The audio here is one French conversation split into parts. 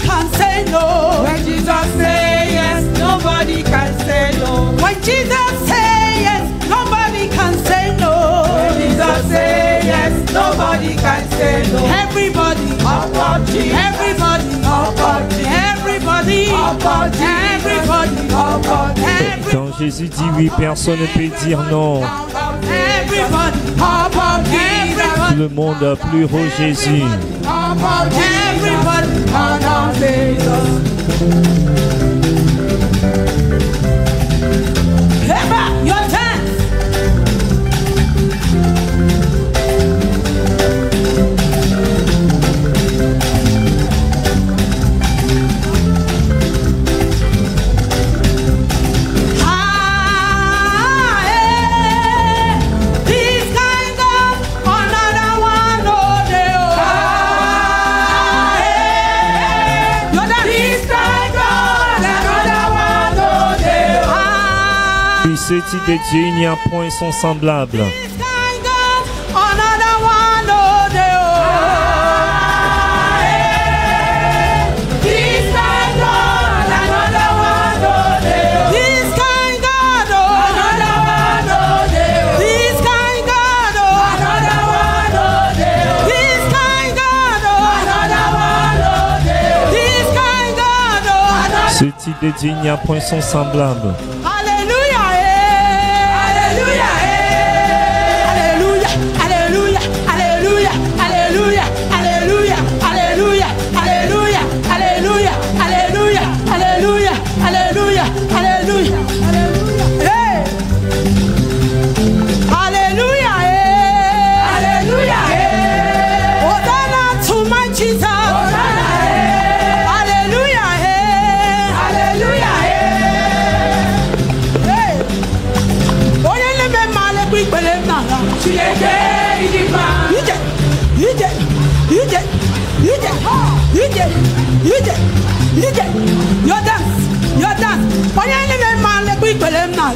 can say no. When Jesus say yes, nobody can say no. When Jesus say yes, nobody can say no. When Jesus say yes, nobody can say no. Everybody, Everybody, everybody, everybody, everybody. Quand Jésus dit oui, personne ne peut dire non. Everybody, Tout le monde a plus haut Jésus. everybody. Eba, your turn. Ce type de Dieu, il n'y a point son semblable. Ce type de Dieu, il n'y a point son semblable. Your dance. Why you let man let quick with them now?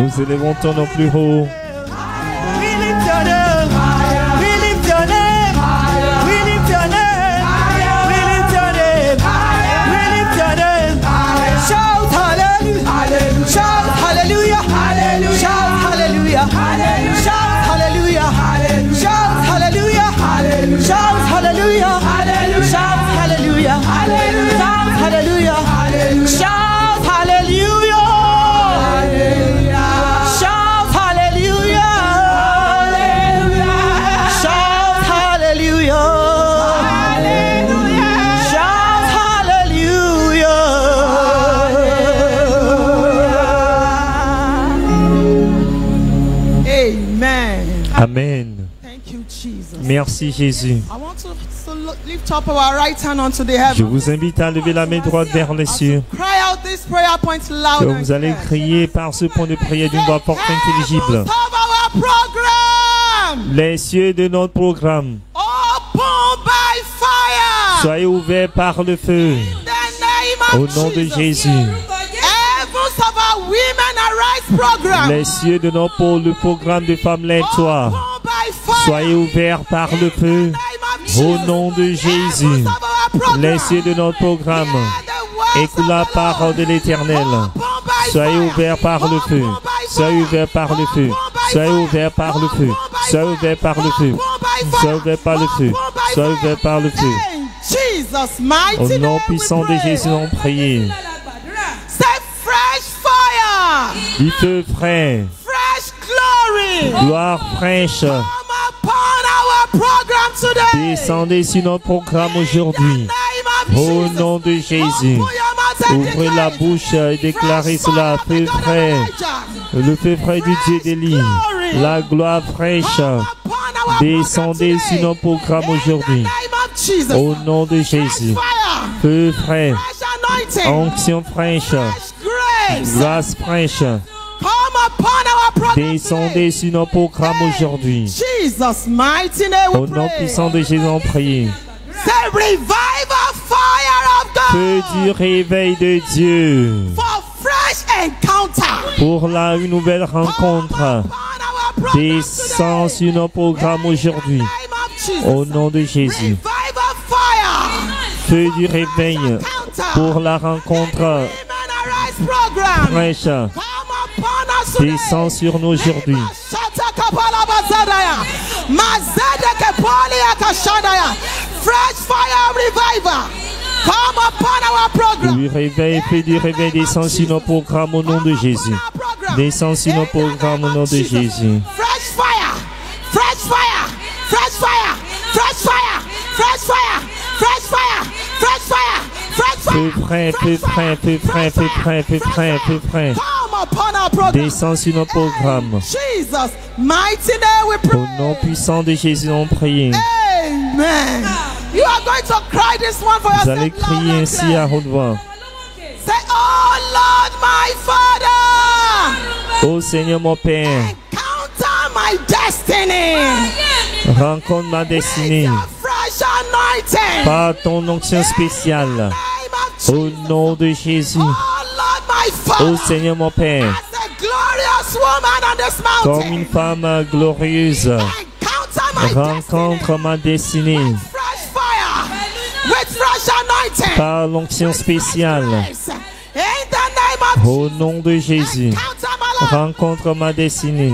Nous élevons ton nom plus haut. We lift your name. We lift your name. We lift your name. We lift your name. We lift your name. Shout hallelujah. Shout hallelujah. Shout hallelujah. Shout hallelujah. Shout hallelujah. Shout hallelujah. Shout hallelujah. Shout hallelujah. Shout hallelujah. Shout hallelujah. Shout hallelujah. Shout hallelujah. Amen. Amen. Thank you, Jesus. Merci Jésus. I want to lift up our right hand onto the heavens. Je vous invite à lever la main droite vers les cieux. Cry out this prayer point loud Que and vous allez clear. crier par ce point de prière d'une voix forte et intelligible. Heavens of our program, Les cieux de notre programme, open by fire. soyez ouverts par le feu. In the name Au of nom de Jesus. Jésus. Heavens of our Women Arise program, Les cieux de notre pôle, le programme de Femmes Lève-toi, open by fire. soyez ouverts par le feu. Au nom de Jésus. Les cieux de notre programme, écoute la parole de l'Éternel. Soyez ouverts par le feu. Soyez ouverts par le feu. Soyez ouverts par le feu. Soyez ouverts par le feu. Soyez ouverts par le feu. Soyez ouverts par le feu. Au nom puissant de Jésus, on prie. Say fresh fire, Du feu frais, fresh glory. gloire fraîche, Come upon our program today. descendez sur notre programme aujourd'hui. Name of Au Jesus. nom de Jésus, Open your mouth and ouvrez la declare. bouche et déclarez Fresh cela, fire feu because of frais, Elijah. le feu frais du Dieu d'Élie, la gloire fraîche, Come upon our descendez program sur today. notre programme In aujourd'hui. the name of Jesus. Au nom de Fresh Jésus, fire, feu frais, fresh anointing, onction fraîche, fresh grace. grâce fraîche, Come upon our program descendez today. sur notre programme aujourd'hui. Jesus mighty name Au we nom pray. puissant de Jésus, on prie. Say revival fire of Feu God du réveil de Dieu for fresh encounter. pour une nouvelle rencontre. Upon our program Descends today. sur notre programme aujourd'hui. Name of Jesus. Au nom de Jésus. Revival fire. Feu du réveil Encounter. pour la rencontre Women Arise program. fraîche. Come upon us today. Descends sur nous aujourd'hui. Fresh fire revival. Come upon our program. Du réveil, feu du réveil, descends sur notre programme au nom de Jésus. Descends sur notre programme au nom de Jésus. Fresh fire. Fresh fire. Fresh fire. Fresh fire. Fresh fire. Fresh fire. Fresh fire. Fresh fire. Feu frais, feu frais, feu frais, feu frais, feu frais, feu frais. Come upon our program. Descends sur notre programme. Jesus, mighty name we Au pray. nom puissant de Jésus, on prie. Amen. You are going to cry this one for Vous yourself. allez loud crier and ainsi clear. à haute voix. Say, oh Lord, my Father, Ô Seigneur mon Père, encounter my destiny. rencontre ma destinée Your fresh anointing. par ton onction spéciale. Name of Au nom de Jésus. Oh Lord, my Ô Father, Seigneur mon Père, as a glorious woman on this comme mountain, une femme glorieuse, encounter my rencontre ma destinée destiny. Fresh fire with fresh anointing. par l'onction spéciale. In the name of Au nom de Jésus, encounter my life. rencontre ma destinée.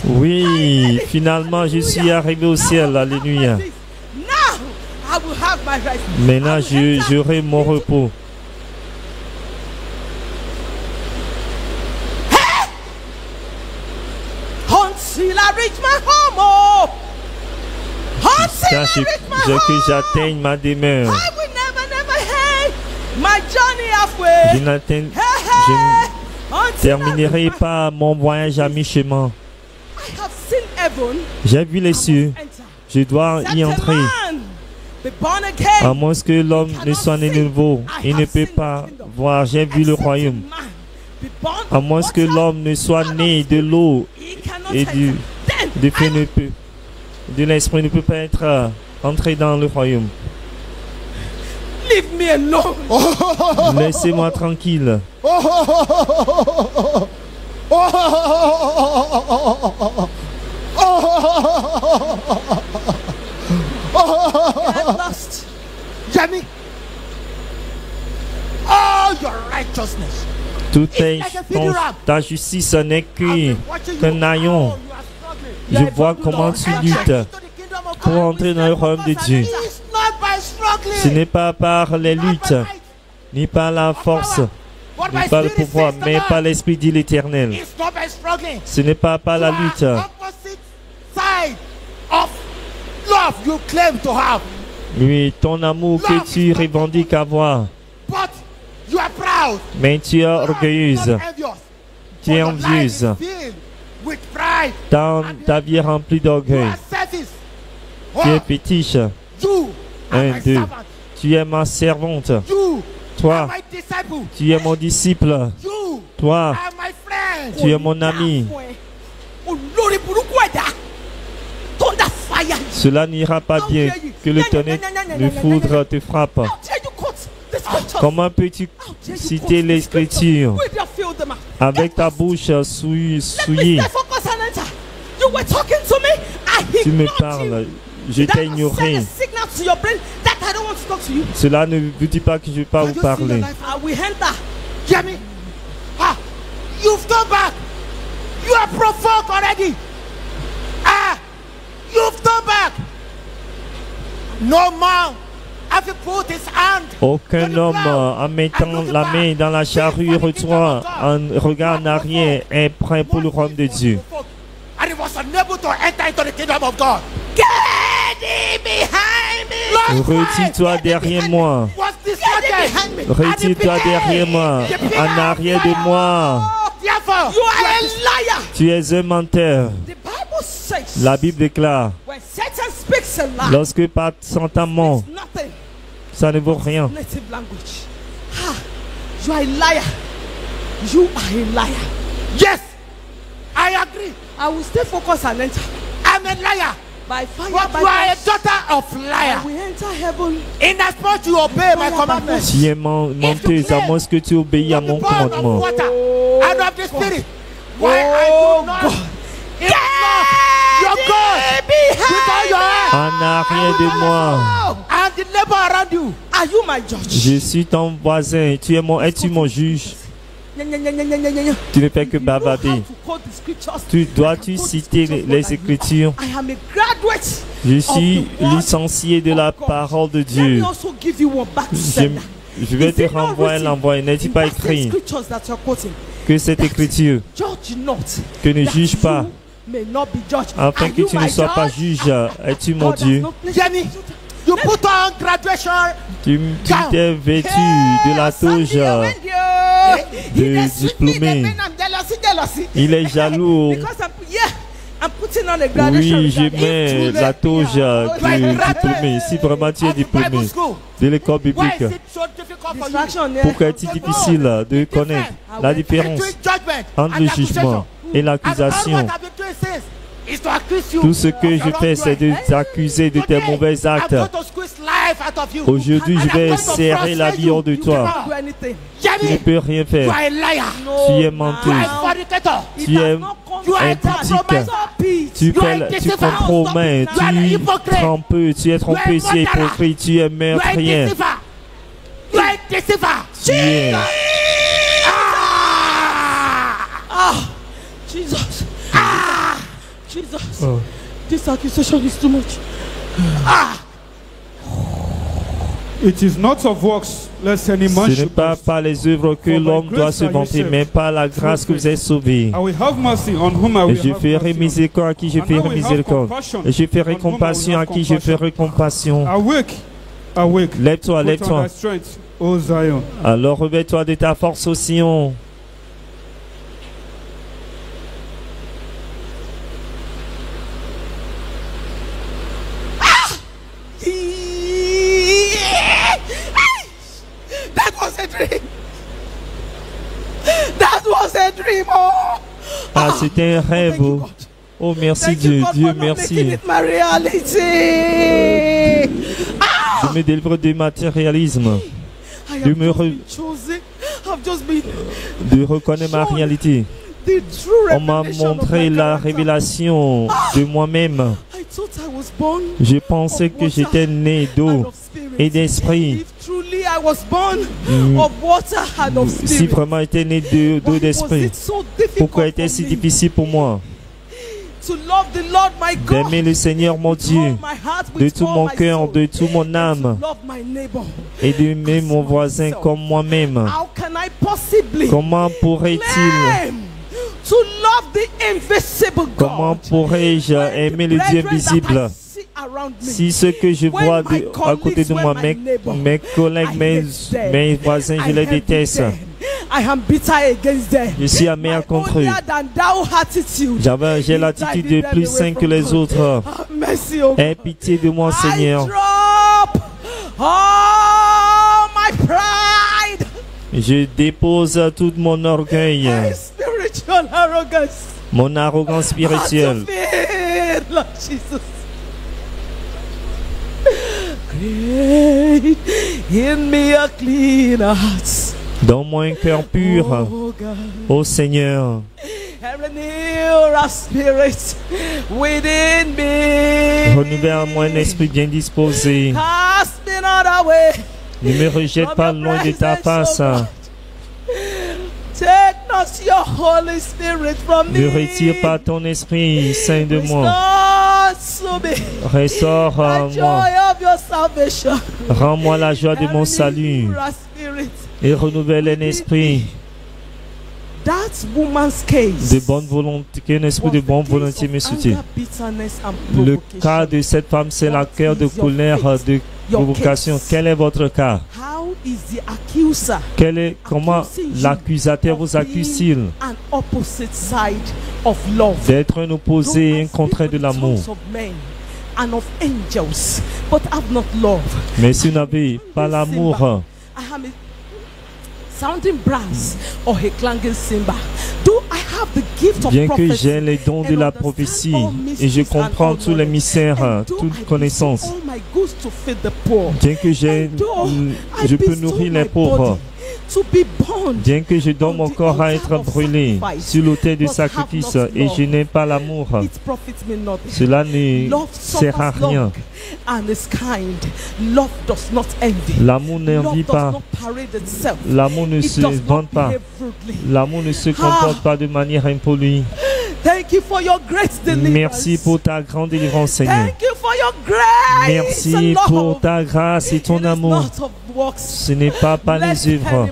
Oui, finalement je suis arrivé au ciel, alléluia. Maintenant j'aurai mon repos. Until I reach my home, oh. Jusqu'à Until I ce reach my que home. j'atteigne ma demeure. I will never end my journey halfway. Je n'atteins- Hey, hey. Until I terminerai reach my- pas mon voyage à mi-chemin. I have seen heaven. J'ai vu les cieux. Enter. Je dois y entrer. Be born again. À moins que l'homme ne soit né de nouveau, il ne peut pas voir. J'ai vu le royaume. À moins que l'homme ne soit né de l'eau et du feu ne peut, de l'esprit ne peut pas être entré dans le royaume. Leave me alone. Laissez-moi tranquille. I'm lost. Jamie. All your righteousness. Toute ta justice n'est qu'un haillon. Je vois comment tu luttes pour entrer dans le royaume de Dieu. It's not by struggling. Ce n'est pas par les luttes, ni par la force, ni par le pouvoir, mais par l'Esprit de l'Éternel. It's not by struggling. Ce n'est pas par la lutte. Opposite side of love you claim to have, Oui, ton amour que tu revendiques avoir, but you are proud. mais tu es orgueilleuse, Not envious. tu es Your life envieuse. is filled with pride. Ta vie est remplie d'orgueil. You are selfish. Tu es Oh, fétiche. you are Un, my deux. servant. Tu es ma servante. You Toi, are my disciple. tu es mon disciple. You Toi, are my friend. tu es mon ami. Olórí burúkú ẹ̀dá. Thunder fire. Cela n'ira pas bien que le tonnerre de foudre te frappe. How dare you quote the scriptures? Comment peux-tu How dare you citer quote les the scriptures? Écritures With your field mouth. avec ta bouche souillée? Let me stay focused and enter. You were talking to me. I Tu me ignored parles, you. je Did t'ai I not ignoré. send a signal to your brain that I don't want to talk to you? Cela ne vous dit pas que je ne vais pas vous parler. I will enter. Jamie, ah, you've turned back. You are provoked already. Ah, you've turned back. No man have you put his hand. Aucun homme, en mettant la main dans la charrue, retourne en regard en arrière, est prêt pour le royaume de Dieu. And he was unable to enter into the kingdom of God. Get thee behind me. Last Retire-toi derrière moi. was distracted. Retire-toi derrière moi. En arrière de moi. Therefore, You are a liar. Tu es un menteur. The Bible says La Bible déclare, when Satan speaks a lie, lorsque par son amant, it's nothing. ça ne vaut rien. Native language. Ha! You are a liar. You are a liar. yes, I agree. I will stay focused and enter I'm a liar. by fire. But by you are a force. daughter of I liar. will enter heaven. In as much you obey my commandments. Tu es menteuse à moins que tu obéis à mon Born of commandement. water and of the spirit. Why I do not? If not, your God with all your heart En arrière de moi. and the neighbor around you. Are you my judge? Je suis ton voisin. Es-tu mon juge? Nya, nya, nya, nya, nya, nya, nya. Tu ne fais que You know how bavarder. to quote the scriptures. Dois-tu I can quote citer the scriptures, les but I Écritures? I am a graduate. Je suis of the word licencié de la of God. parole de Let me Dieu. also give you one back to Je, sender. je vais Is te it not renvoyer written l'envoyer. N'est-il in pas that same écrit scriptures that you're quoting? que cette écriture, Judge not, que ne that juge pas, you may not be judged. afin Are que you tu ne my sois pas judge? juge? Es-tu mon God has Dieu? no place Jenny, to do you put on graduation. Tu t'es vêtu de la toge de diplômé. Il est jaloux. I'm putting on a graduation. Oui, je mets la toge de diplômé. Si vraiment tu es diplômé de l'école Why biblique, is it so difficult for you? Distraction. pourquoi est-il difficile de connaître la différence Between judgment entre and le accusation. jugement et And all l'accusation? what I've been doing since is to accuse you Tout ce que of je your fais, c'est de wrongdoing. t'accuser de tes Today, mauvais actes. I'm going to squeeze life out of you. Aujourd'hui, je vais serrer la vie hors de You toi. cannot do anything. Tu ne Jenny, peux rien you faire. are a liar. Tu es You menteuse. are a fornicator. Tu es You are a impudique. compromiser. Tu compromets, tu trompes, tu es trompé, tu es hypocrite, tu es You are a meurtrier. deceiver. You are a deceiver. Tu es. Ah! Jesus. Jesus. Oh. This accusation is too much. It is not of works, lest any man Ce n'est should pas boast. par les œuvres que l'homme doit se vanter, mais par la grâce que vous êtes sauvés. I will have mercy on whom I Et will je have ferai mercy. miséricorde à qui je ferai miséricorde. Et je ferai compassion à qui je ferai compassion. Awake, awake. Lève-toi, Put on lève-toi. thy strength, O Zion. Alors revêt-toi de ta force au Sion. That was a dream. That was a dream. Oh, Ah, c'était un rêve. thank you, Oh, God. oh, merci Thank you, Dieu. God, Dieu, for not making merci. it my reality. Je me délivre du matérialisme, I have de me just re- been chosen. I've just been de reconnaître ma réalité. the true On m'a revelation of montré my la character. révélation de moi-même. I thought I was born Je pensais que j'étais né and d'eau of spirit. et d'esprit. If truly I was born of water and of Si spirit, vraiment j'étais né why d'eau was d'esprit, it so difficult pourquoi for était-ce si me difficile pour moi to love the Lord my God d'aimer le Seigneur mon with Dieu all my heart, de with tout all mon my cœur, soul, de toute mon and âme to love my neighbor? et d'aimer mon voisin comme moi-même? How can I possibly Comment pourrait-il, claim to love the invisible comment God? pourrais-je When the aimer le Dieu brethren that invisible I see around me, si ce que je when vois my à côté de colleagues, moi, when my neighbor, mes collègues, I mes hate them. mes voisins, je I les hate déteste. them. I am bitter against them. Je suis amer My contre eux. holier than thou attitude. J'ai l'attitude de plus saint que les autres. Have mercy, O Aie God. pitié de moi, I Seigneur. drop all my pride, Je dépose tout mon orgueil, my spiritual arrogance. mon arrogance spirituelle. At your feet, Lord Jesus. Create in me a clean heart. Donne-moi un cœur pur, Oh God. ô Seigneur. And renew a spirit within me. Renouvelle-moi un esprit bien disposé. Cast me not away. Ne me rejette pas loin de ta face. Take not your Holy Spirit from me. Ne retire pas ton esprit saint de moi. Restore to me Restaure the moi. joy of your salvation. Rends-moi la joie de And mon salut renew a spirit. et renouvelle un esprit That woman's case de bonne volonté, qu'un esprit de bonne volonté me soutient. Le cas de cette femme, c'est la cœur de colère, de provocation. Quel est votre cas? How is the accuser Comment l'accusateur vous accuse-t-il an opposite side of love? d'être un opposé, un contraire de l'amour? Of men and of angels, but have not love. Mais si vous n'avez pas l'amour, I am a sounding brass or a clanging cymbal. Do I have the gift of bien que prophecy j'ai les dons de la prophétie et je comprends tous les mystères, toute connaissance, bien que je peux nourrir les pauvres, bien que je donne mon corps à être brûlé sur l'autel de sacrifice et je n'ai pas l'amour, cela ne sert à rien. L'amour n'envie pas, l'amour ne se vante pas, l'amour ne se comporte pas de manière impolie. Merci pour ta grande délivrance, Seigneur. Merci pour ta grâce et ton amour. Ce n'est pas par les œuvres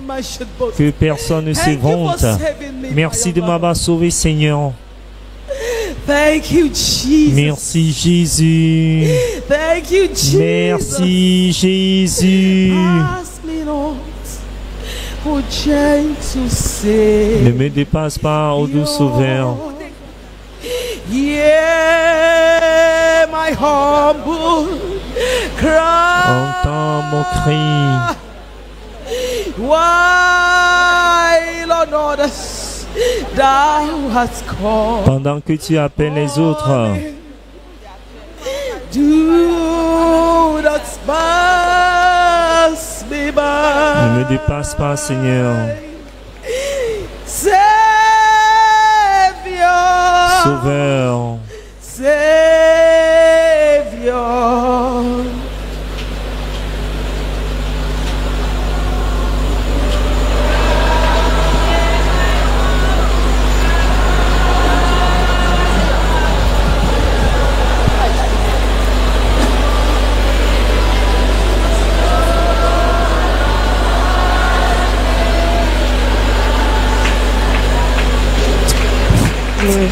que personne ne se vante. Merci de m'avoir sauvé, Seigneur. Merci, Jésus. Merci, Jésus. Ne me dépasse pas, ô doux Sauveur. Yeah, my humble cry. Entends mon cri. While on others thou hast called. Pendant que tu appelles les autres, Do not pass me by. ne me dépasse pas, Seigneur. Savior. Sauveur, Savior. Glory.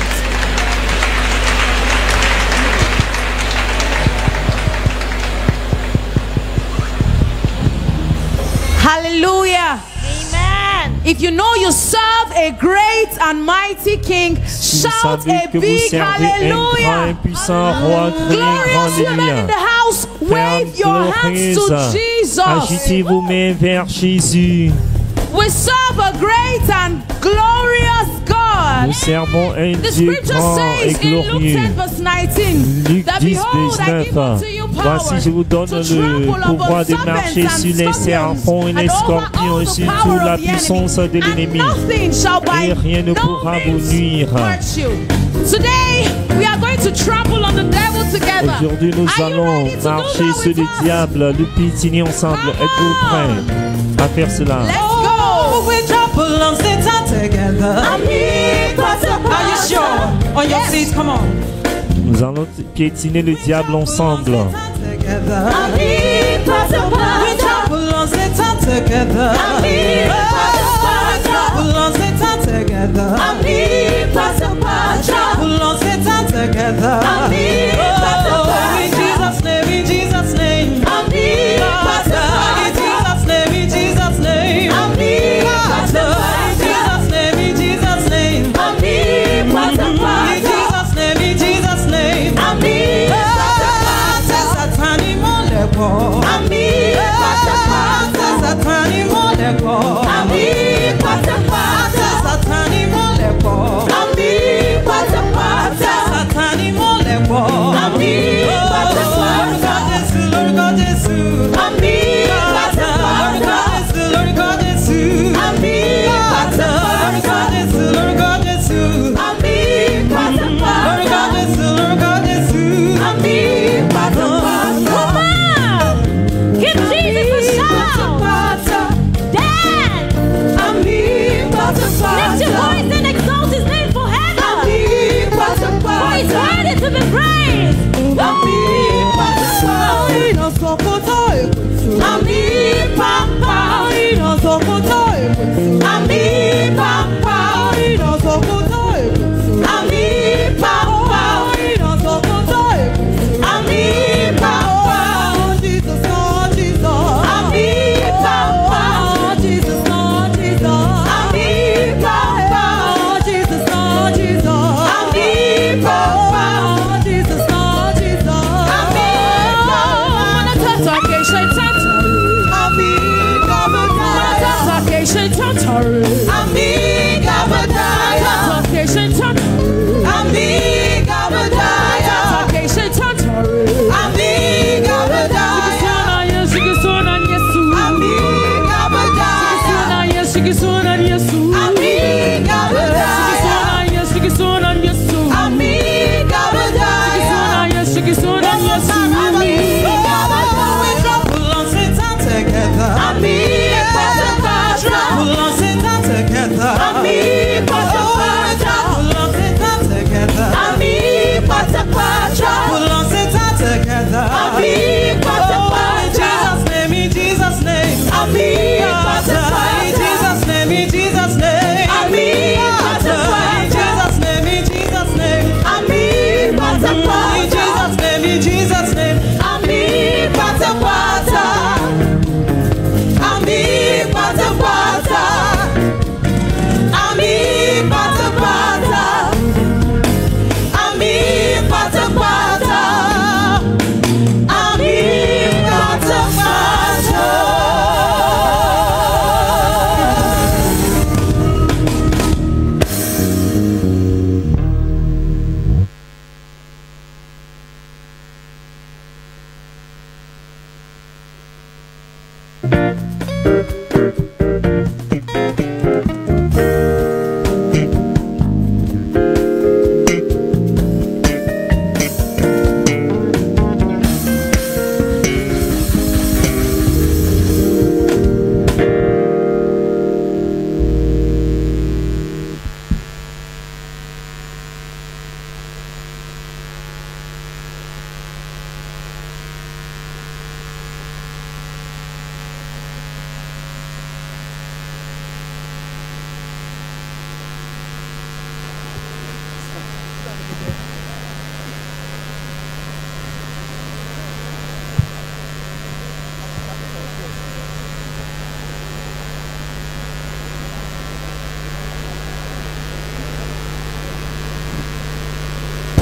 Hallelujah. Amen. If you know you serve a great and mighty king, Si vous shout savez a que vous big servez un grand et hallelujah. puissant roi, criez un grand Glorious women in alléluia. the house, wave your hands to Glorieuse, Jesus. agitez vos mains vers Jésus. We serve a great and glorious God. Nous servons un The Dieu scripture grand et says in Luke 10 glorieux. verse 19 Luc that 10, behold, I give 19. unto you power Voici, je vous donne to le trample pouvoir upon de marcher serpents sur and les scorpions serpents et les and over scorpions all et the sur power toute la of the puissance enemy, de and l'ennemi. nothing shall by Et rien ne no pourra vous means nuire. hurt you. Today we are going to trample on the devil together. Aujourd'hui, nous Are you allons ready to do marcher that sur with le us? diable, le piétiner ensemble. Êtes-vous prêts à faire cela? Let's go. We trample on Satan together. Are you sure? On your feet, come on. Nous allons piétiner le diable ensemble. Together. We trample on Satan together. We trample on Satan together. Trample on Satan together. Oh, in Jesus' name, in Jesus' name. In Jesus' name, in Jesus' name. In Jesus' name, in Jesus' name. In Jesus' name, in Jesus' name. Satani moleko. Satani moleko. Satani moleko. Satani moleko.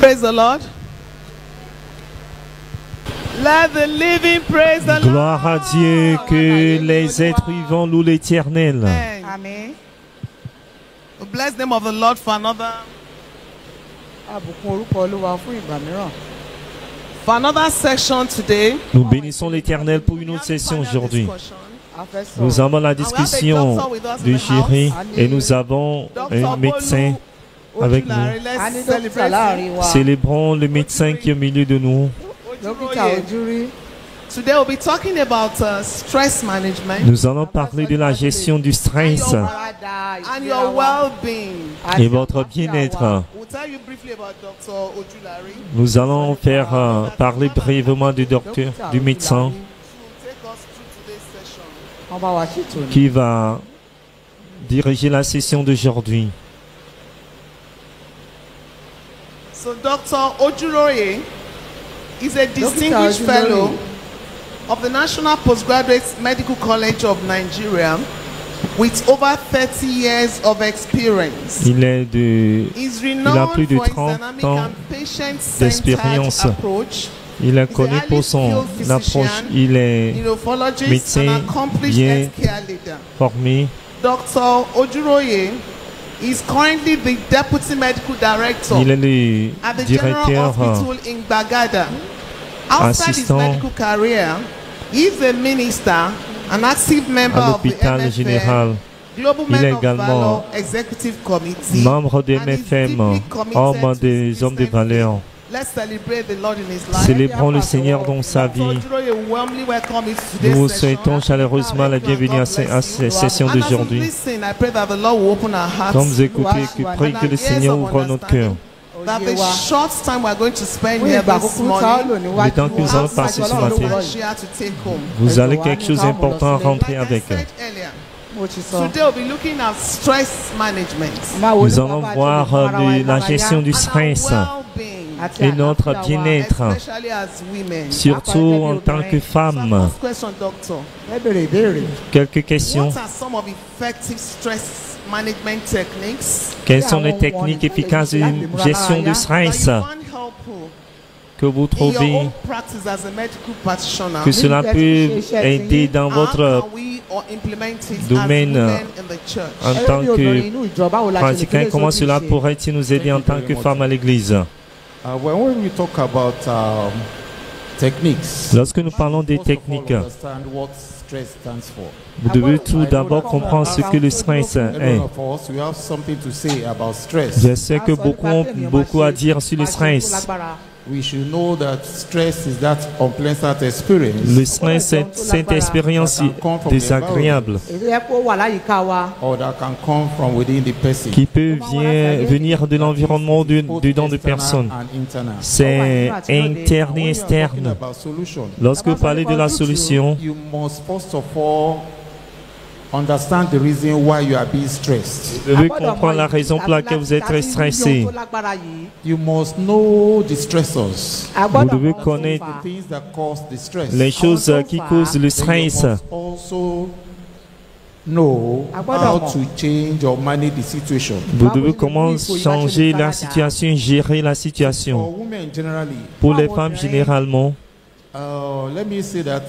praise the Lord. Let the living praise the Lord. Gloire à Dieu, que les êtres vivants louent l'Éternel. Amen. Amen. We bless the name of the Lord for another session today. Nous bénissons l'Éternel pour une autre session aujourd'hui. Nous avons la discussion du jury et nous avons un médecin avec nous. Célébrons le médecin qui est au milieu de nous. Today we'll be talking about stress management Nous allons parler de la gestion du stress and your well-being. et votre bien-être. We'll tell you briefly about Dr. Ojulari. Nous allons faire parler brièvement du docteur, du médecin She will take us through today's session. qui va diriger la session d'aujourd'hui. So Dr. Ojulari is a distinguished fellow of the National Postgraduate Medical College of Nigeria with over 30 years of experience. Il est de, He's a renowned plus de for his 30 dynamic ans and patient-centered d'expérience. approach. Il est connu pour son approche. Il est Nephrologist médecin and accomplished bien healthcare leader. formé. Dr. Ojuroye is currently the Deputy Medical Director Il est le at the General directeur Hospital in Bagada. Outside his assistant medical career, he is a minister, an active member à of the l'hôpital MFM, général. Global Il est Men of également Valor Executive Committee, membre de and is MFM, deeply committed homme to des his hommes de business. valeur. Let's celebrate the Lord in his life. Célébrons le Seigneur dans sa Dr. vie. Ojuroye, warmly welcome you to Nous vous today's souhaitons session. chaleureusement la bienvenue à cette session And as we d'aujourd'hui. listen, I pray that the Lord will open our hearts. Quand vous écoutez, prie que le Seigneur ouvre notre cœur. That the short time we're going to spend here this morning, Le temps que nous allons passer ce matin, share to take home. vous avez quelque chose d'important à rentrer Like I avec. said earlier, today we'll be looking at stress management Nous allons voir la gestion du and stress our well-being, et notre bien-être, especially as women. surtout en tant que So femme. first question, doctor. Quelques questions. What are some of effective stress management techniques Quelles sont les techniques efficaces de gestion du that stress you find helpful que vous in your trouvez, own practice as a medical practitioner? que cela peut aider dans How votre can we implement it domaine, as women in the church? en tant que pratiquant? Comment cela pourrait-il nous aider en tant que femme à l'Église? When we talk about techniques, Lorsque nous parlons des techniques, understand what stress stands for. vous devez tout d'abord comprendre ce que le stress est. We have something to say about stress. Je sais que beaucoup ont beaucoup à dire sur le stress. We should know that stress is that unpleasant experience Le stress, c'est cette expérience désagréable or that can come from within the person. qui peut venir de l'environnement dedans de personnes. And internal. C'est interne et When we are talking externe. about solution, Lorsque vous parlez de la solution, you must first of all understand the reason why you are being stressed. vous devez comprendre la raison pour laquelle vous êtes très stressé. You must know the stressors, Vous devez connaître the things that cause the stress. les choses qui causent le Then you stress. must also know how to change or manage the situation. Vous devez comment changer la situation, gérer la For situation. women generally, Pour les femmes, généralement, let me say that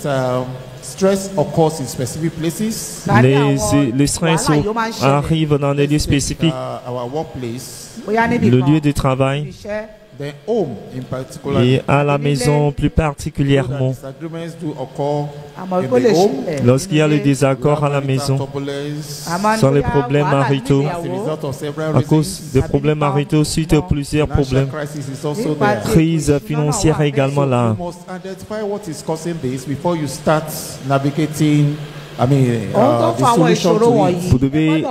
stress occurs in specific places. le stress arrive dans des lieux spécifiques. Our workplace, Le lieu de travail then home in particular. et à la maison plus particulièrement. Disagreements do occur in the home. Lorsqu'il y a le désaccord à la maison, sans les problèmes maritaux, As a result of several à reasons, cause des problèmes maritaux, suite à plusieurs financial problèmes, crisis is also there. crise financière également là. You must identify what is causing this before you start navigating. The solution to it. Vous devez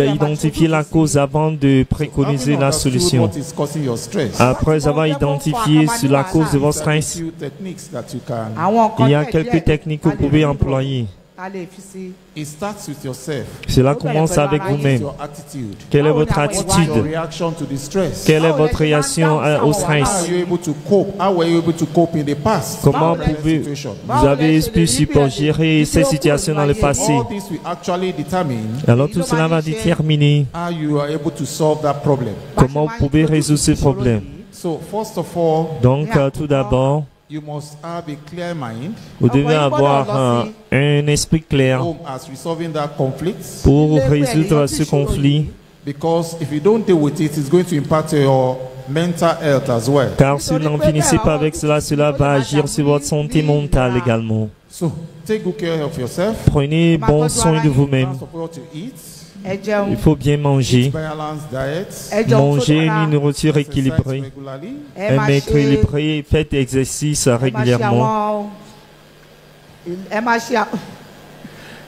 identifier la cause avant de préconiser Having la understood solution. what is causing your stress, Après avoir identifié sur la cause de votre there are a stress, few techniques that you can. il y a quelques techniques que vous pouvez employer. It starts with yourself. Cela commence avec What is vous-même. your attitude? Quelle est votre What is your attitude? reaction to the stress? Quelle est votre réaction au How stress? are you able to cope? How were you able to cope in the past? Comment With that pouvez- situation? Vous avez pu gérer ces situations dans le passé. All this will actually determine Alors tout cela va déterminer how you are able to solve that problem. comment vous pouvez résoudre ce problème. So first of all, Donc, tout d'abord, you must have a clear mind vous devez avoir un esprit clair as resolving that conflict. pour résoudre ce conflit. Because if you don't deal with it, it's going to impact your mental health as well. Car si vous n'en finissez pas avec cela, cela va agir sur votre santé mentale également. So take good care of yourself. Prenez bon soin de vous-même. What to eat, Il faut bien manger. balanced diet, Manger une nourriture équilibrée. regularly. Un équilibré, faites exercice régulièrement.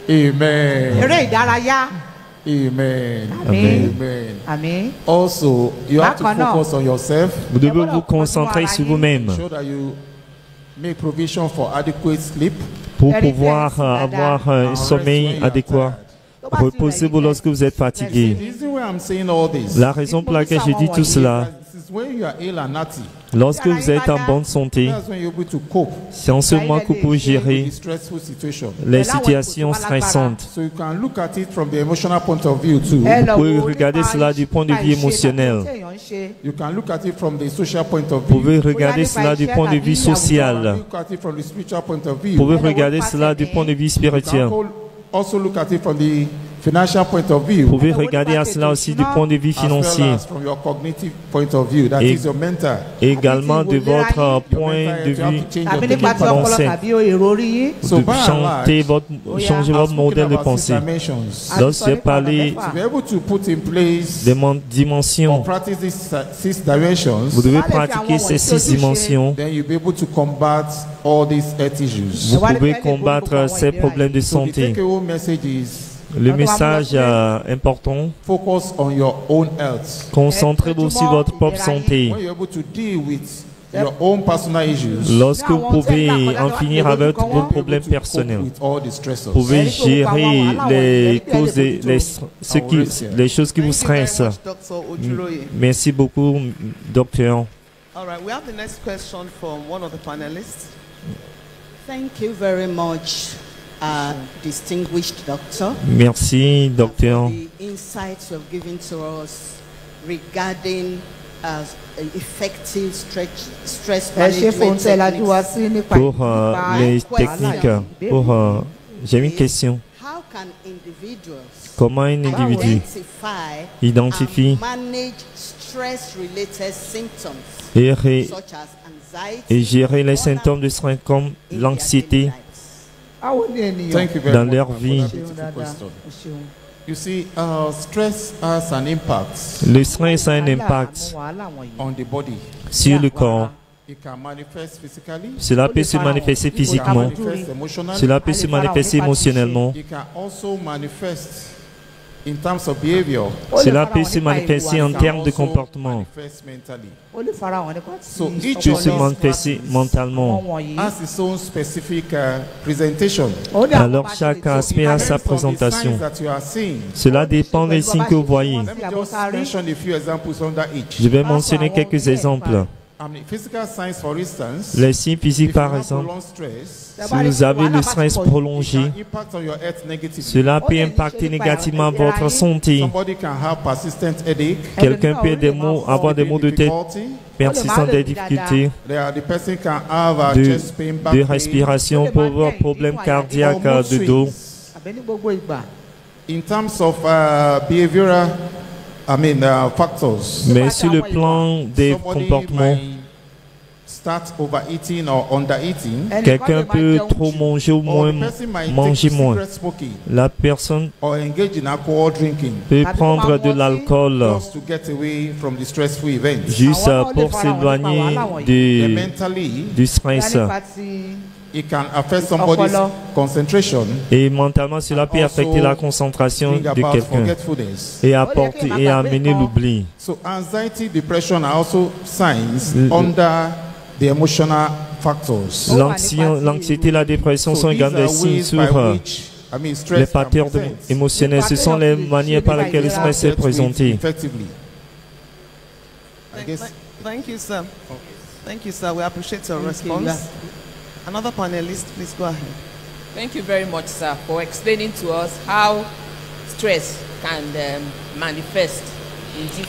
Amen. ìdárayá. Amen. Amen. Amen. Àmín. Also, you have to focus on yourself. Vous devez vous concentrer sur vous-même Ensure that you make provision for adequate sleep. pour pouvoir avoir un sommeil adéquat. Reposez-vous lorsque vous êtes fatigué. The reason why I'm saying all this La raison pour laquelle je dis tout cela, is when you are ill and healthy. lorsque vous êtes en bonne santé, That's when you're able to cope c'est en ce moment que vous pouvez with gérer the stressful situation. les situations stressantes. So you can look at it from the emotional point of view too. Vous pouvez regarder cela du point de vue émotionnel. You can look at it from the social point of Vous view. pouvez regarder cela du point de vue social. Look at it from the spiritual point of Vous view. pouvez regarder cela du point de vue You spirituel. can also look at it from the financial point of view. Vous pouvez regarder à cela aussi du point de vue As well financier. as from your cognitive point of view, that Et- is your mental. Également de votre point de vue tàbí nípa ti ọpọlọ pensée. tàbí èrò orí yín. So de by and changer large, changer votre modèle de pensée. dimensions. Lorsque j'ai parlé To be able to put in place des or dimensions, practice these 6 dimensions, vous devez pratiquer ces 6 dimensions. then you'll be able to combat all these health issues. Vous pouvez combattre ces problèmes de So the santé. take-home message is Le message important, focus on your own health. concentrez-vous sur votre propre santé. When you're able to deal with your own personal issues, Lorsque vous pouvez en finir avec vos problèmes to cope personnels, with all the stressors. vous pouvez gérer les causes, les choses qui vous Thank you very stressent. much, Dr. Ojuloye. Merci beaucoup, docteur. All right, we have the next question from one of the panelists. Thank you very much, distinguished doctor, Merci, for docteur, the insights you have given to us regarding effective stress ẹ ṣe fún management tẹ́lájú wá techniques. sí nípa pour les techniques. J'ai une question. How can individuals Comment un individu identifie and manage stress-related symptoms et, such as anxiety et gérer les symptômes de stress comme in their l'anxiété daily lives? báwo ni ènìyàn. Thank you very dans much leur for vie? that Ṣeun beautiful dáadáa, question. o ṣeun. You see, stress has an impact Le stress a un impact Àwọn wàhálà wọ̀nyí. on the body. sur le corps. It can manifest physically. Cela peut se manifester It can physiquement. manifest emotionally. Cela peut se manifester émotionnellement. It can also manifest in terms of behavior. Ó lè Cela farahàn peut se nípa manifester en ìhùwàsí. termes de Also comportement. manifest mentally. Ó lè farahàn nípa ti So each Peut of se these manifester classes mentalement. àwọn wọ̀nyí. has its own specific presentation. Ó ní àwọn Alors bá ṣe chaque lè tó aspect a sa Depends on the présentation. signs that you are seeing. Cela dépend des signes que vous voyez. Let me just mention a few examples under each. Je vais mentionner quelques exemples. Physical signs, for instance, Les signes physiques, if you par have exemple, prolonged stress, si vous avez le stress prolongé, it can impact on your health negatively. cela peut impacter négativement votre santé. Somebody can have persistent headache, Quelqu'un peut avoir des maux de tête difficulty. persistants, des difficultés The person can have a de, chest pain, back de pain, respiration, problèmes cardiaques, or mood de dos. swings. àbẹ́ ní gbogbo ìgbà. In terms of behavioral, factors, Mais sur le plan des somebody comportements, might start overeating or undereating, quelqu'un peut trop manger ou or moins the person might manger take moins. cigarette smoking La personne or engage in alcohol drinking peut prendre de l'alcool just to get away from the stressful events. juste Àwọn pour náà lè s'éloigner fara wọn nípa And du mentally, stress. nípa ti it can affect somebody's Ọpọlọ. concentration, Et mentalement, cela peut Also, affecter la concentration bring de about quelqu'un forgetfulness. et apporter et amener l'oubli. So anxiety, depression are also signs Mm. under the emotional factors. L'anxiété et la dépression So sont these également are des signes ways sur by which, stress les can facteurs present émotionnels. Ce sont les manières par lesquelles le stress est dealt with présenté. effectively. I guess Thank you, sir. Thank you, sir. We appreciate your Thank you, response. yeah. Another panelist, please go ahead. Thank you very much, sir, for explaining to us how stress can manifest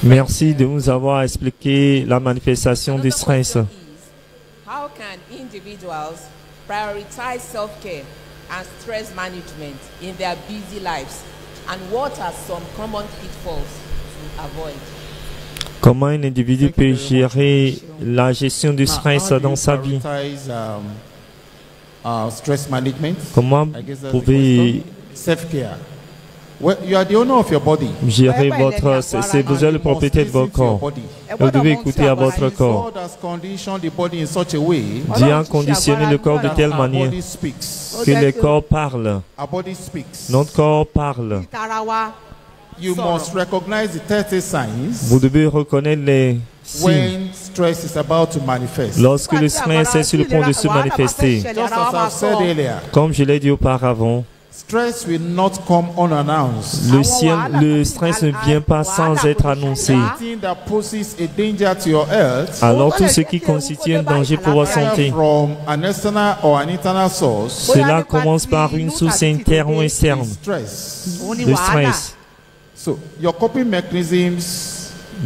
Merci de nous avoir expliqué la manifestation du stress. How can individuals prioritize self-care and stress management in their busy lives? And what are some common pitfalls to avoid? Comment un individu peut gérer la gestion du stress dans sa vie? Stress management. Comment vous pouvez Self-care. Well, you are the owner of your body. gérer votre... C'est vous êtes le propriétaire de votre corps. Vous devez écouter à votre corps. Dieu a conditionné le corps de telle manière que le corps parle. Notre corps parle. You must recognize the 30 signs Vous devez reconnaître les signes when stress is about to manifest. lorsque le stress est sur le point de se manifester. Just as I've said earlier, Comme je l'ai dit auparavant, stress will not come unannounced. le stress ne vient pas sans être annoncé. Anything that poses a danger to your health Alors tout ce qui constitue un danger pour votre santé, from an external or an internal source cela commence par une source interne ou externe stress. de stress. So your coping mechanisms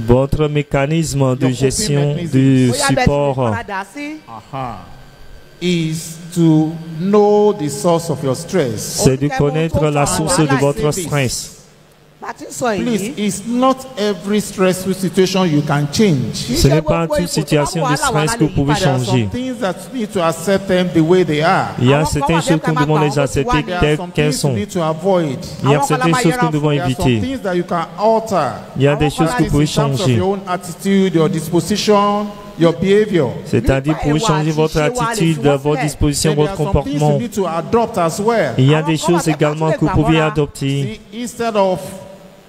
Votre mécanisme de gestion du support is to know the source of your stress. c'est de connaître la source de votre stress. Please, it's not every stressful situation you can change. Ce n'est pas toute situation de stress que vous pouvez There are changer. some things that you need to accept them the way they are. Il y a certaines choses que nous devons les accepter There are telles some qu'elles things you sont. need to avoid. Il y a certaines choses que nous devons There are some éviter. things that you can alter. Il y a des choses que vous pouvez In terms of changer. your own attitude, your disposition, your behavior. C'est-à-dire pour changer votre attitude, votre disposition, Then there votre are some things you comportement. need to adopt as well. Il y a des choses également que vous pouvez adopter. See, instead of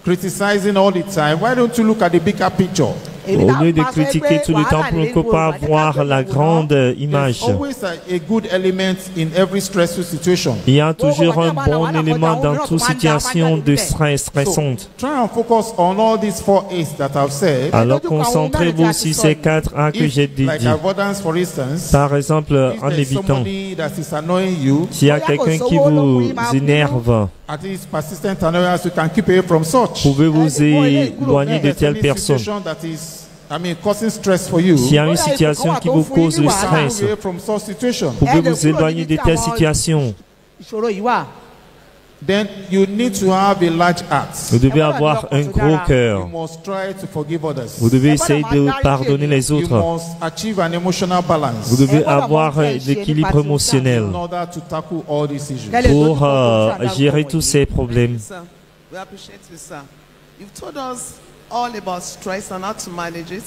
criticizing all the time, why don't you look at the bigger picture? Au lieu de critiquer tout le temps, pour ne pas voir la grande image. There's always a good element in every stressful situation. Il y a toujours un bon élément dans toute situation de stress stressante. Try and focus on all these 4 A's that I've said. Alors concentrez-vous sur ces 4 A que j'ai dit. Like avoidance, for instance, Par exemple, if en there's évitant. somebody that is annoying you, S'il y a quelqu'un qui vous énerve, at least persistent annoyance, you can keep away from such. pouvez-vous éloigner de There's telles any personnes. situation that is, causing stress for you, S'il y a une situation qui vous cause le stress, away from such situation. pouvez-vous éloigner de telles situations. Then you need to have a large heart. Vous devez avoir un gros You cœur. must try to forgive others. Vous devez essayer de pardonner les You autres. must achieve an emotional balance Vous devez avoir l'équilibre émotionnel in order to tackle all these issues. pour gérer tous ces problèmes. Sir, we appreciate you, sir. You've told us all about stress and how to manage it.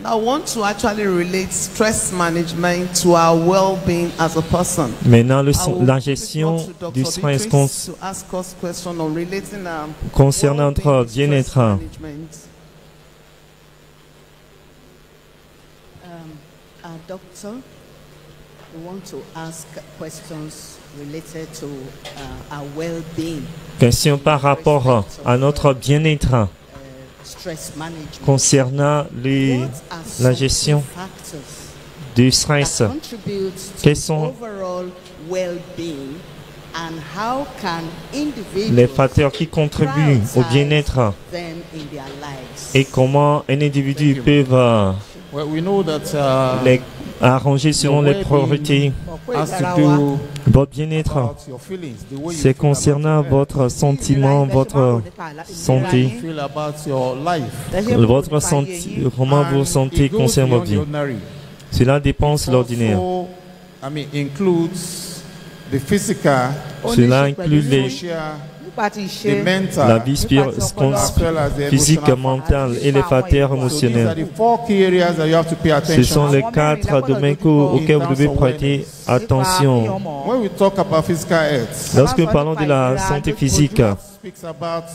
Now, I want to actually relate stress management to our well-being as a person. Maintenant, I will la put it gestion up to Dr. du stress Beatrice to ask us question on relating concernant well-being notre to stress bien-être. management. Doctor, we want to ask questions related to our well-being, Question par rapport à notre bien-être stress management. concernant What are la some gestion factors du stress. that contribute to Quels sont overall well-being, and how can les individuals facteurs qui contribuent au bien-être them in their lives? et comment un individu peut Well, we know that les arranger selon les priorités. has to do Votre bien-être, about your feelings, the way you c'est feel concernant about your health, votre sentiment, votre santé, you feel about your life. votre santé, comment vous vous sentez It goes concernant votre beyond vie. the ordinary. Cela dépense l'ordinaire. Also, includes the physical, Cela inclut social, the mental, la vie as well as the physique, emotional. mentale et les facteurs So these are émotionnels. the 4 key areas that you have to pay Ce attention sont les 4 domaines auxquels vous devez prêter attention. When we talk about physical health, Lorsque nous parlons de la santé physique, speaks about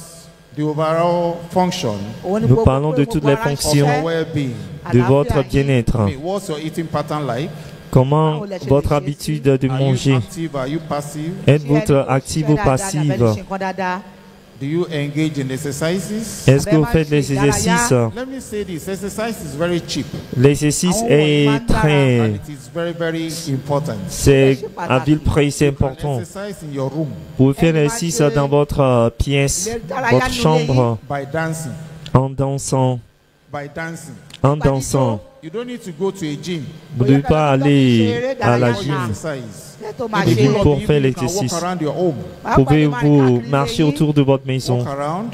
the overall function nous parlons de toutes les of fonctions your well-being. de votre bien-être. What's your eating pattern like? Comment votre habitude de Are you manger? active? Are you passive? Êtes-vous active ou passive? Do you engage in exercises? Est-ce que vous faites les exercices? Let me say this: exercise is very cheap, L'exercice est and très... it is very, very important. C'est à vil prix, c'est important. Exercise in your room Vous pouvez faire l'exercice dans votre pièce, votre chambre, by dancing. En dansant. by dancing. En dansant. You don't need to go to a gym Vous ne devez pas aller à la for gym. exercise. Pour faire You can l'exercice. walk around your home. Pouvez-vous marcher autour de votre maison? Walk around.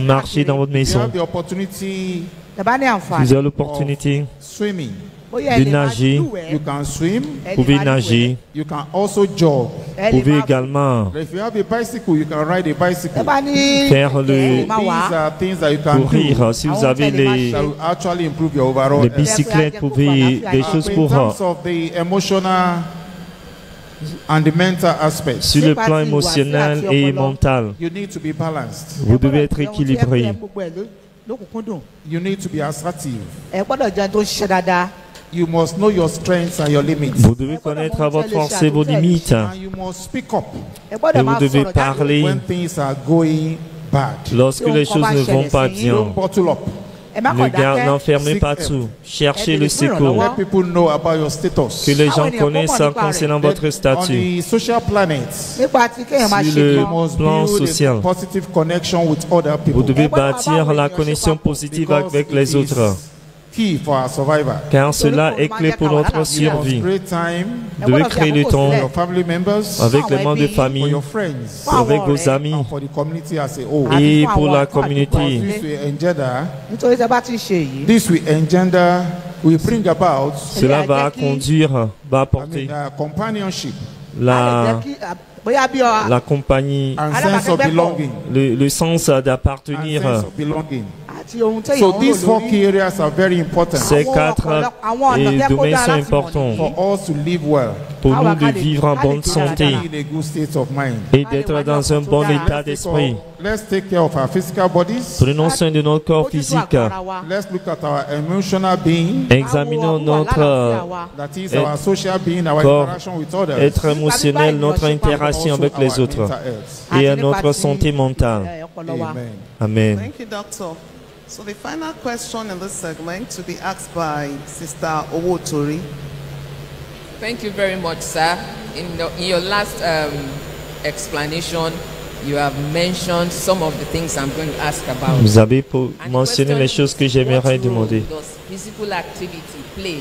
Marcher dans votre You maison. have the opportunity Vous avez l'opportunité swimming. de nager. You can swim. Vous pouvez nager. You can also jog. Vous pouvez également If you have a bicycle, you can ride a bicycle. faire le These are things that you can do courir. Si vous avez les that will actually improve your overall les health. bicyclettes, vous pouvez des choses In pour terms of the emotional and the mental aspects, sur le plan émotionnel et mental. you need to be balanced. Vous devez être équilibré. You need to be assertive. You must know your strengths and your limits. Vous devez connaître à votre force et vos limites. And you must speak up Et vous devez parler when things are going bad. lorsque les choses ne vont pas bien. Don't bottle up. N'enfermez pas tout. Cherchez le secours. Let people know about your status. Que les gens connaissent concernant votre On statut. the social planet, Sur you le must plan build social, a positive connection with other vous people. devez bâtir la connexion positive Because avec les it is autres. key for our survival. Car cela est clé pour notre You must survie. create time Vous devez créer le temps for your family members, avec les membres de for famille, your friends, avec vos amis and for the community as a whole. et pour la Because communauté. this will engender, will bring about Cela va conduire, va apporter companionship la compagnie, and sense of belonging. le sens And d'appartenir. sense of belonging. So these 4 key areas are very important Ces 4 domaines sont importants for us to live well pour nous de vivre en bonne santé in a good state of mind. et d'être dans un bon état d'esprit. Let's take care of our physical bodies. Prenons soin de notre corps physique. Let's look at our emotional being, Examinons notre that is our social being, our corps, interaction with others, être émotionnel, notre interaction also avec les our autres mental health. et à notre santé mentale. Amen. Amen. Thank you, Doctor. So the final question in this segment to be asked by Sister Owotori. Thank you very much, sir. In your last explanation, you have mentioned some of the things I'm going to ask about. Vous avez And the mentionné question les is, choses que j'aimerais what role demander. does physical activity play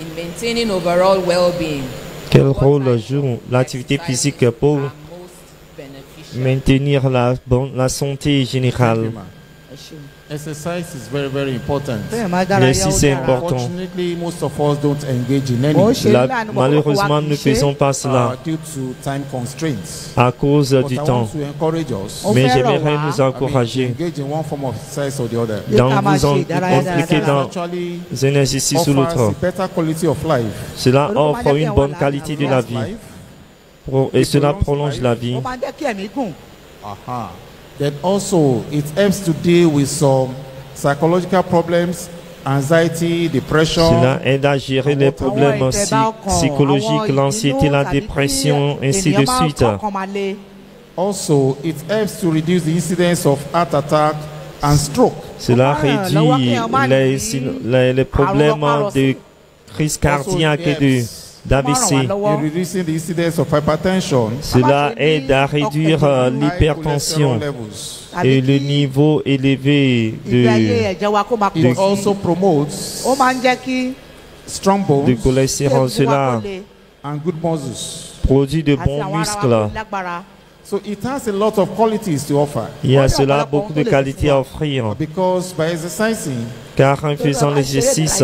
in maintaining overall well-being? Quel What rôle types joue of l'activité exercises physique pour are most beneficial? maintenir la santé générale? Exercise is very, very important. L'exercice est important. Unfortunately, most of us don't engage in any Malheureusement, nous ne faisons pas cela due to time constraints. à cause But du I temps. want to encourage us Mais j'aimerais nous to encourager engage in one form of exercise or the other. dans vous impliquer dans Actually un exercice ou offers l'autre. a better quality of life. Cela offre une bonne qualité de la vie et cela prolonge la vie. Aha. Then also it helps to deal with some psychological problems, anxiety, depression. Cela aide à gérer les problèmes psychologiques, l'anxiété, la dépression, ainsi de suite. Also, it helps to reduce the incidence of heart attack and stroke. Cela réduit les problèmes de crise cardiaque et d'AVC. In reducing the incidence of hypertension Cela aide à réduire l'hypertension et le niveau élevé It also promotes strong de bones cholestérol. Cela and good muscles. produit de bons muscles. So it has a lot of qualities to offer. Il y a cela beaucoup de qualités à offrir, Because by exercising, car en faisant l'exercice,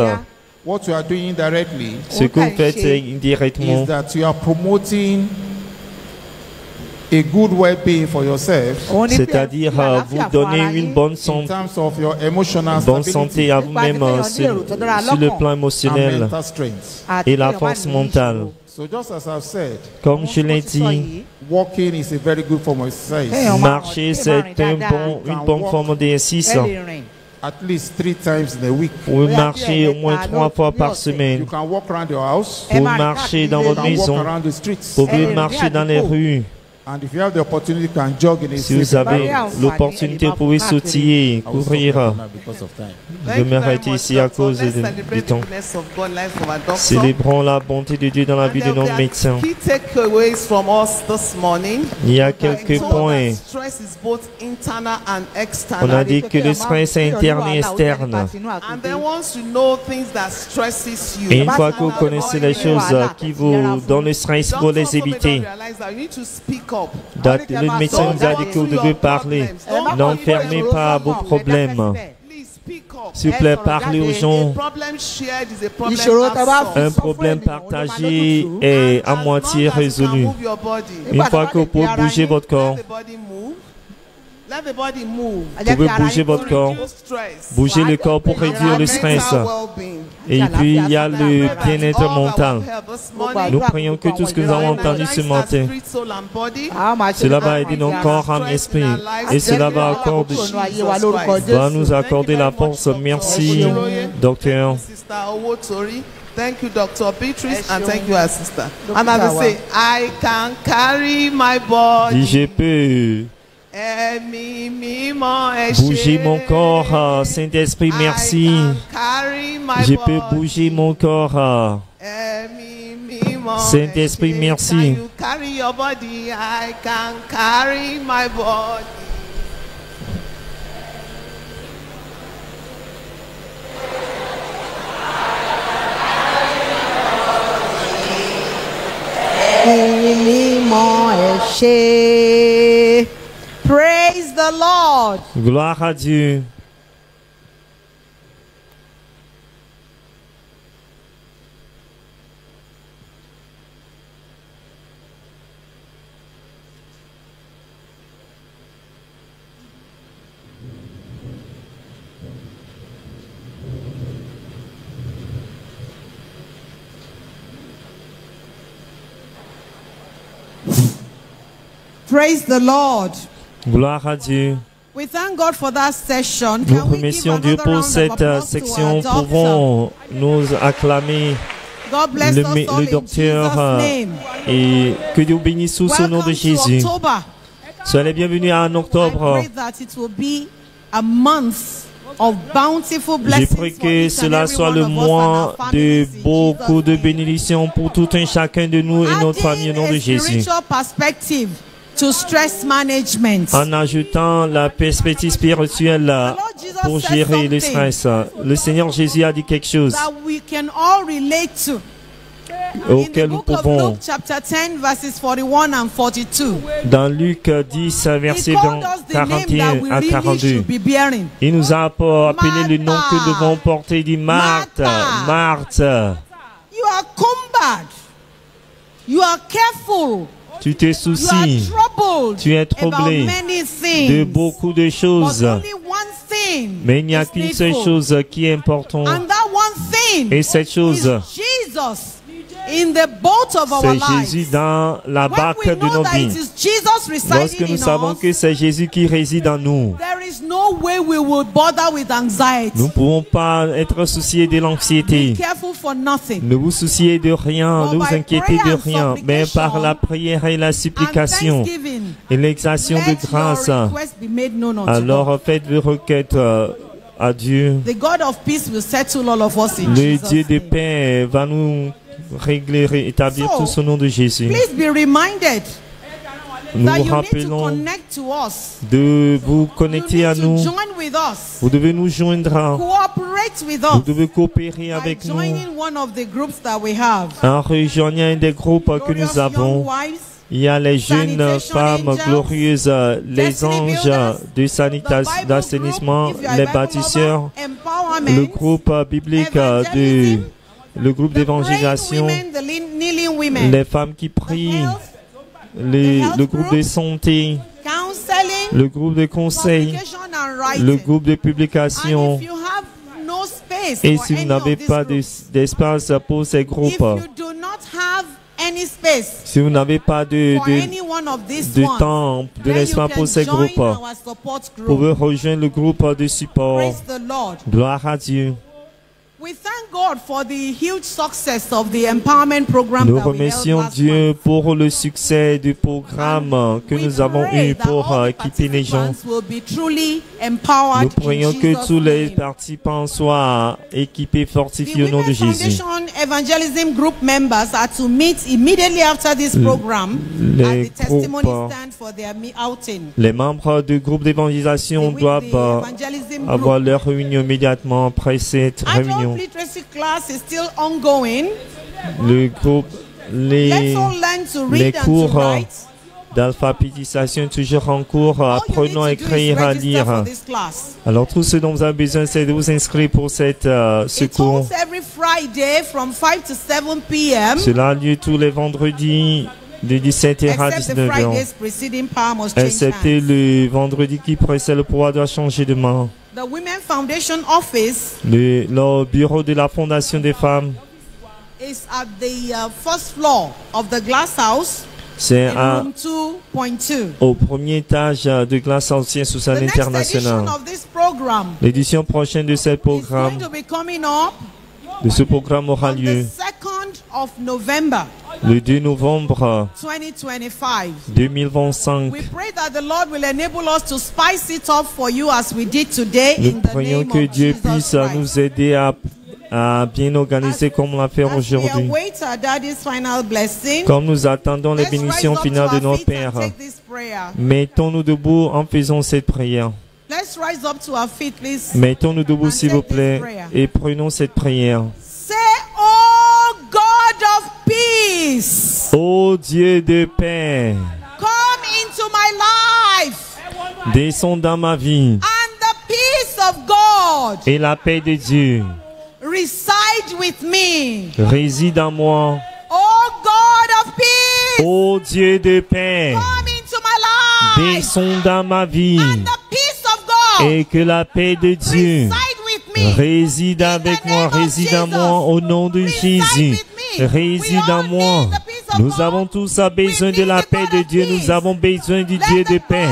what you are doing indirectly ce que vous faites indirectement, is that you are promoting a good well-being for yourself c'est-à-dire vous donnez une bonne in santé, terms of your emotional bonne stability santé à vous-même sur le plan and émotionnel mental strength. et la force mentale. So just as I've said, Comme je l'ai dit, walking is a very good form of exercise. marcher c'est une bonne forme d'exercice. At least 3 times in a week. Vous marchez au moins 3 fois par You semaine. can walk around your house. Vous marchez dans You votre can walk maison. around the streets. Vous pouvez marcher dans les rues. And if you have the opportunity, you can jog in a Si vous avez l'opportunité, vous pouvez sautiller, courir. Je m'arrête ici à cause du temps. Célébrons la bonté de Dieu dans la vie de nos médecins. Il y a quelques points. On a dit que le stress est interne et externe. Et une fois que vous connaissez les choses qui vous donnent le stress, pour les éviter. Le médecin nous a dit que vous devez parler. N'enfermez pas vos problèmes. S'il vous plaît, parlez aux gens. Un problème partagé est à moitié résolu. Une fois que vous pouvez bouger votre corps, vous pouvez bouger votre corps, bouger le corps pour réduire le stress. Et puis il y a le bien-être mental. Nous prions que tout ce que nous avons entendu ce matin, cela va aider nos corps, âme, esprit. Et cela va nous accorder la force. Merci, docteur. Thank you, Dr. Beatrice, and thank you, our sister. And I will say, I can carry my body. Je peux bouger mon corps, Saint-Esprit, merci. Je peux bouger mon corps. Saint-Esprit, merci. Praise the Lord. Gloire à Dieu. Praise the Lord. Gloire à Dieu. We thank God for that session. Nous remercions Dieu pour cette section. Pouvons-nous acclamer le docteur et que Dieu bénisse sous ce nom de Jésus. Soyez bienvenus en octobre. Je prie que cela soit le mois de beaucoup de bénédictions pour tout un chacun de nous et notre famille au nom de Jésus. To stress management. En ajoutant la perspective spirituelle pour gérer le stress. Le Seigneur Jésus a dit quelque chose auquel nous pouvons. Dans Luc 10, verset 41 à 42, il nous a appelé le nom que nous devons porter. Il dit Marthe, Marthe. You are cumbered. You are careful. Tu te soucies, tu es troublé de beaucoup de choses, mais il n'y a qu'une seule chose qui est importante, et cette chose, c'est Jésus dans la barque de nos vies. Lorsque nous savons que c'est Jésus qui réside en nous, nous ne pouvons pas être souciés de l'anxiété. Ne vous souciez de rien, ne vous inquiétez de rien, mais par la prière et la supplication et l'exaction de grâce, alors faites vos requêtes à Dieu. Le Dieu de paix va nous régler, rétablir tout au nom de Jésus. Nous vous rappelons de vous connecter à nous. Vous devez nous joindre. Vous devez coopérer avec nous en rejoignant un des groupes que nous avons. Il y a les jeunes femmes glorieuses, les anges de d'assainissement, les bâtisseurs, le groupe biblique le groupe d'évangélisation, les femmes qui prient, le groupe de santé, le groupe de conseil, le groupe de publication. Et si vous n'avez pas d'espace pour ces groupes, si vous n'avez pas de temps, de l'espace pour ces groupes, vous pouvez rejoindre le groupe de support. Gloire à Dieu. God for the huge success of the empowerment program Nous that we held remercions last Dieu month. pour le succès du programme que We nous avons pray eu that pour all the équiper les gens. participants will be truly empowered Nous prions in que Jesus' tous les name. participants soient équipés, The fortifiés au nom de Women Jésus. Foundation Evangelism Group members are to meet immediately after this program les at the testimony groupes, stand for their outing. Les membres du groupe d'évangélisation The doivent evangelism avoir group. leur réunion immédiatement après cette Adult réunion. literacy class is still ongoing. Le groupe, Let's les all learn to les read and to cours write. d'alphabétisation toujours en cours. All you Apprenons à need to do is écrire, à register for lire. this class. Alors tout ce dont vous avez besoin, c'est de vous inscrire pour ce It cours. holds every Friday from 5 to 7 p.m. Cela a lieu tous les vendredis de 17h à except the 19h. Fridays preceding power must change Excepté hands. le vendredi qui précède, le pouvoir doit changer de main. The Women Foundation office Le bureau de la Fondation des femmes, is at the first floor of the glass house c'est in room 2.2. au premier étage de Glace Ancien sous The next edition international. of this program L'édition prochaine de ce is programme, going to be coming up aura on lieu the 2nd of November le 2 novembre 2025. 2025. We pray that the Lord will enable us to spice it up for you as we did today Nous in the prions name que of Dieu Jesus puisse Christ. nous aider à bien organiser comme on l'a fait As we aujourd'hui. await our daddy's final blessing, Comme nous attendons les let's rise bénédictions up to finales de our notre feet Père, and take this prayer. mettons-nous debout en faisant cette prière. Let's rise up to our feet, please. Mettons-nous debout, And s'il take vous this plaît, prayer. et prenons cette prière. Say, oh God of peace, Ô Dieu de paix, come into my life, descends dans ma vie, and the peace of God et la paix de Dieu reside with me. réside en moi. Oh God of peace, Ô Dieu de paix, come into my life, descends dans ma vie, and the peace of God et que la paix de Dieu reside with me. réside avec moi, réside en moi, au nom de Jésus. Réside en moi. Nous avons tous besoin de la paix de Dieu. Nous avons besoin du Dieu de paix.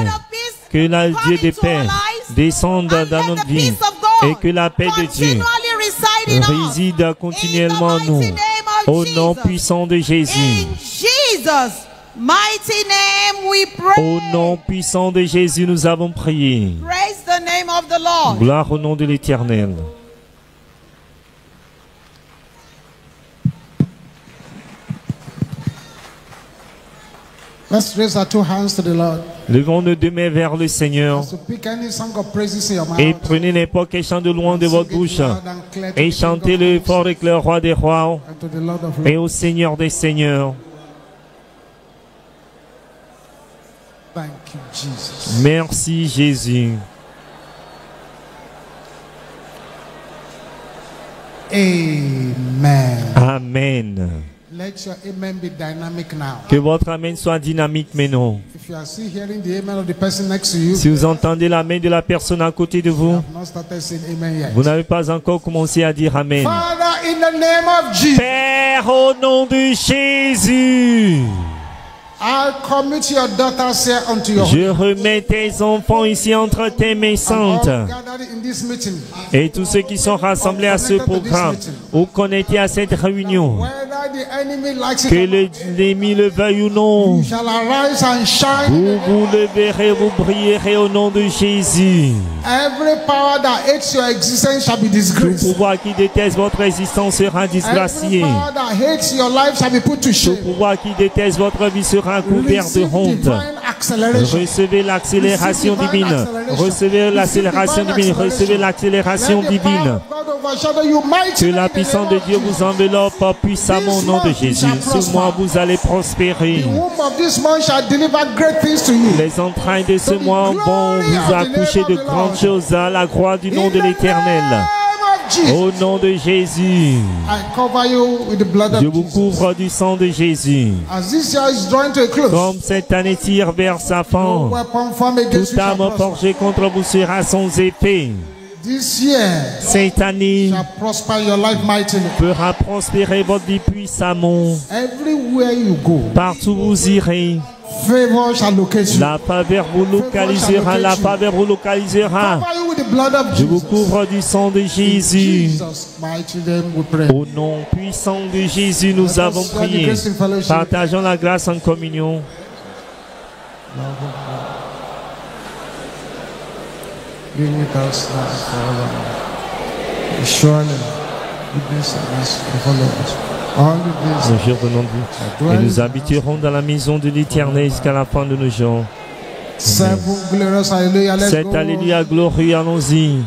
Que le Dieu de paix descende dans notre vie. Et que la paix de Dieu réside continuellement en nous. Au nom puissant de Jésus. In Jesus' mighty name we pray. Au nom puissant de Jésus, nous avons prié. Praise the name of the Lord. Gloire au nom de l'Éternel. Let's raise our two hands to the Lord. Levons nos deux mains vers le Seigneur. So pick any song of praises in your mouth. Et prenez n'importe quel chant de louange de votre bouche. Et chantez-le fort avec le roi des rois And to the Lord of et Lords. au Seigneur des seigneurs. Thank you, Jesus. Merci Jésus. Amen. Amen. Let your amen be dynamic now. Que votre amen soit dynamique maintenant. If you are still hearing the amen of the person next to you, Si vous entendez l'amen de la personne à côté de vous, you have not started saying amen yet. vous n'avez pas encore commencé à dire amen. Father, in the name of Jesus, Père, au nom de Jésus, I commit your daughters here unto your je remets tes enfants ici entre tes mains all saintes. gathered in this meeting. Et tous ceux qui sont rassemblés à ce programme ou connectés à cette réunion, Whether the enemy likes it que or not, l'ennemi le veuille ou non, you shall arise and shine. vous vous leverez, vous brillerez au nom de Jésus. Every power that hates your existence shall be Tout disgraced. pouvoir qui déteste votre existence sera Every disgracié. power that hates your life shall be put to Tout shame. pouvoir qui déteste votre vie sera couvert de Receive honte. divine acceleration. Recevez l'accélération divine. Recevez l'accélération divine. Recevez l'accélération Let the power divine. of God overshadow you Que mightily la in the puissance name de of Dieu Jesus. vous enveloppe puissamment au nom de Jésus. Ce mois, vous allez prospérer. The womb of this month shall deliver great things to you. Les entrailles de ce mois vont vous accoucher de grandes choses à la gloire du nom In de the l'Éternel. name of Jesus. Au nom de Jésus, I cover you with the blood je of vous Jesus. couvre du sang de Jésus. As this year is drawing to a close, Comme cette année tire vers sa no fin, weapon formed against toute you shall arme prosper. forgée contre vous sera sans épée. This year Cette année shall prosper your life mightily. fera prospérer votre vie puissamment. Everywhere you go, Partout où vous irez, Favor shall locate you. La faveur vous localisera, la faveur vous localisera. Cover you with the blood of Je vous Jesus. couvre du sang de In Jésus. Jesus' mighty name we pray. Au nom puissant de Jésus, nous avons prié. Partageons la grâce en communion. Be with us now forever. Surely, goodness and mercy will follow us. All the days Nos jours de notre vie. Et nous habiterons dans la maison de l'Éternel jusqu'à la fin de nos jours. Seven glorious hallelujah. Let's Cet go. alléluia glorieux, allons-y.